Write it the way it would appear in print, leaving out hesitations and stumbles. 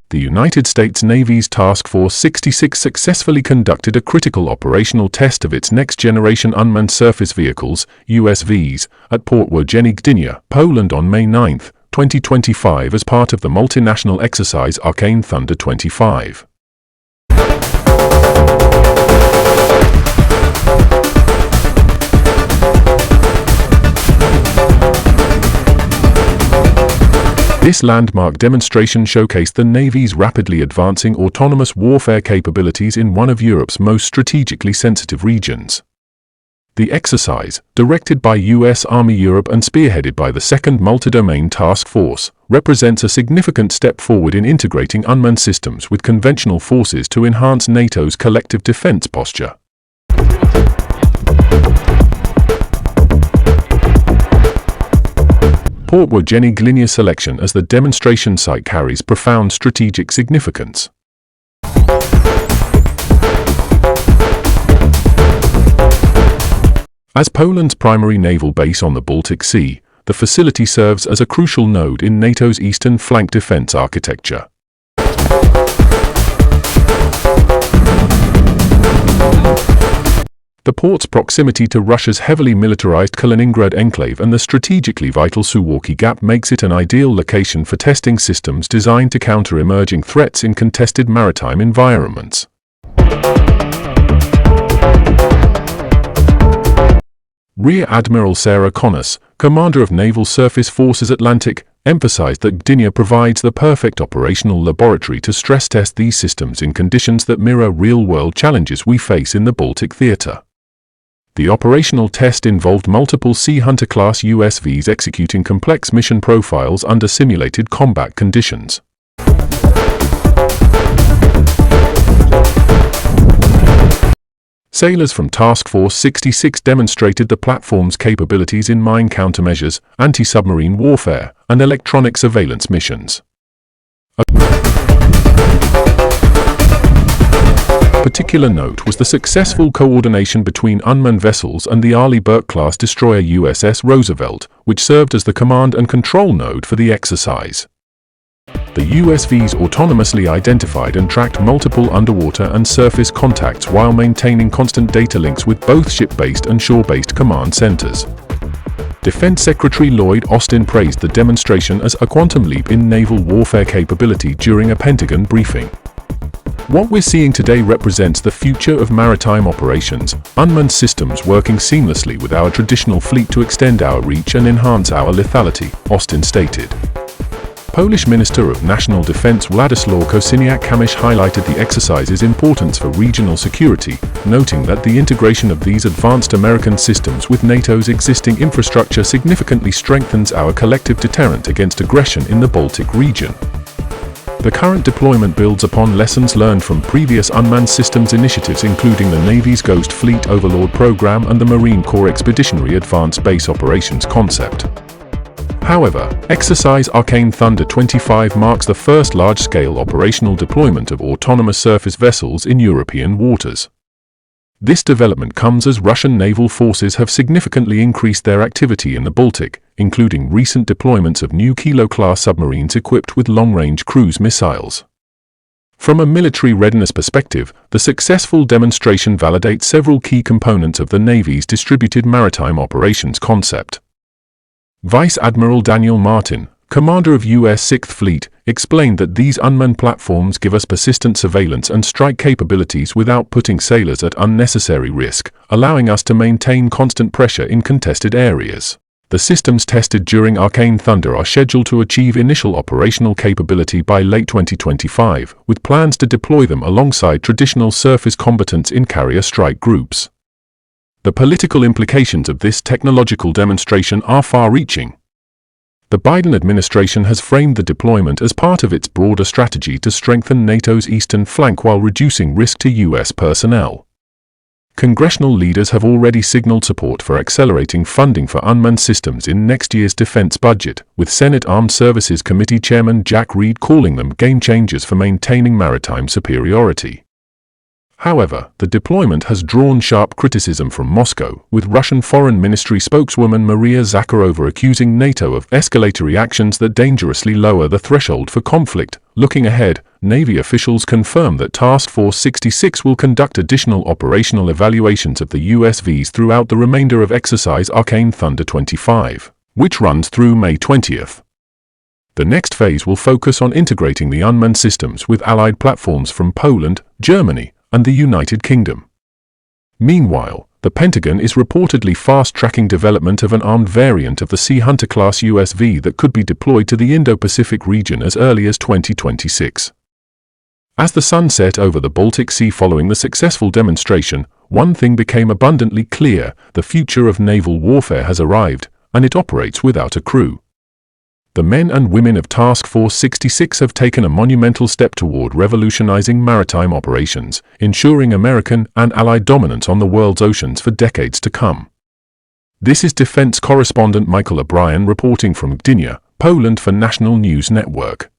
The United States Navy's Task Force 66 successfully conducted a critical operational test of its next-generation unmanned surface vehicles, USVs, at Port Wojenny, Gdynia, Poland on May 9, 2025 as part of the multinational Exercise Arcane Thunder 25. This landmark demonstration showcased the Navy's rapidly advancing autonomous warfare capabilities in one of Europe's most strategically sensitive regions. The exercise, directed by U.S. Army Europe and spearheaded by the 2nd Multi-Domain Task Force, represents a significant step forward in integrating unmanned systems with conventional forces to enhance NATO's collective defense posture. Port Wojenny, Gdynia selection as the demonstration site carries profound strategic significance. As Poland's primary naval base on the Baltic Sea, the facility serves as a crucial node in NATO's eastern flank defense architecture. The port's proximity to Russia's heavily militarized Kaliningrad enclave and the strategically vital Suwałki Gap makes it an ideal location for testing systems designed to counter emerging threats in contested maritime environments. Rear Admiral Connis, commander of Naval Surface Forces Atlantic, emphasized that Gdynia provides the perfect operational laboratory to stress test these systems in conditions that mirror real-world challenges we face in the Baltic theater. The operational test involved multiple Sea Hunter-class USVs executing complex mission profiles under simulated combat conditions. Sailors from Task Force 66 demonstrated the platform's capabilities in mine countermeasures, anti-submarine warfare, and electronic surveillance missions. Particular note was the successful coordination between unmanned vessels and the Arleigh Burke-class destroyer USS Roosevelt, which served as the command and control node for the exercise. The USVs autonomously identified and tracked multiple underwater and surface contacts while maintaining constant data links with both ship-based and shore-based command centers. Defense Secretary Lloyd praised the demonstration as a quantum leap in naval warfare capability during a Pentagon briefing. What we're seeing today represents the future of maritime operations, unmanned systems working seamlessly with our traditional fleet to extend our reach and enhance our lethality, Austin stated. Polish Minister of National Defense Władysław Kosiniak-Kamysz highlighted the exercise's importance for regional security, noting that the integration of these advanced American systems with NATO's existing infrastructure significantly strengthens our collective deterrent against aggression in the Baltic region. The current deployment builds upon lessons learned from previous unmanned systems initiatives including the Navy's Ghost Fleet Overlord program and the Marine Corps Expeditionary Advanced Base Operations concept. However, Exercise Arcane Thunder 25 marks the first large-scale operational deployment of autonomous surface vessels in European waters. This development comes as Russian naval forces have significantly increased their activity in the Baltic, including recent deployments of new Kilo-class submarines equipped with long-range cruise missiles. From a military readiness perspective, the successful demonstration validates several key components of the Navy's distributed maritime operations concept. Vice Admiral Daniel Martin, commander of U.S. 6th Fleet, explained that these unmanned platforms give us persistent surveillance and strike capabilities without putting sailors at unnecessary risk, allowing us to maintain constant pressure in contested areas. The systems tested during Arcane Thunder are scheduled to achieve initial operational capability by late 2025, with plans to deploy them alongside traditional surface combatants in carrier strike groups. The political implications of this technological demonstration are far-reaching. The Biden administration has framed the deployment as part of its broader strategy to strengthen NATO's eastern flank while reducing risk to U.S. personnel. Congressional leaders have already signaled support for accelerating funding for unmanned systems in next year's defense budget, with Senate Armed Services Committee Chairman Jack Reed calling them game changers for maintaining maritime superiority. However, the deployment has drawn sharp criticism from Moscow, with Russian Foreign Ministry spokeswoman Maria Zakharova accusing NATO of escalatory actions that dangerously lower the threshold for conflict. Looking ahead, Navy officials confirm that Task Force 66 will conduct additional operational evaluations of the USVs throughout the remainder of Exercise Arcane Thunder 25, which runs through May 20th. The next phase will focus on integrating the unmanned systems with allied platforms from Poland, Germany, and the United Kingdom. Meanwhile, the Pentagon is reportedly fast-tracking development of an armed variant of the Sea Hunter-class USV that could be deployed to the Indo-Pacific region as early as 2026. As the sun set over the Baltic Sea following the successful demonstration, one thing became abundantly clear: the future of naval warfare has arrived, and it operates without a crew. The men and women of Task Force 66 have taken a monumental step toward revolutionizing maritime operations, ensuring American and Allied dominance on the world's oceans for decades to come. This is defense correspondent Michael O'Brien reporting from Gdynia, Poland for National News Network.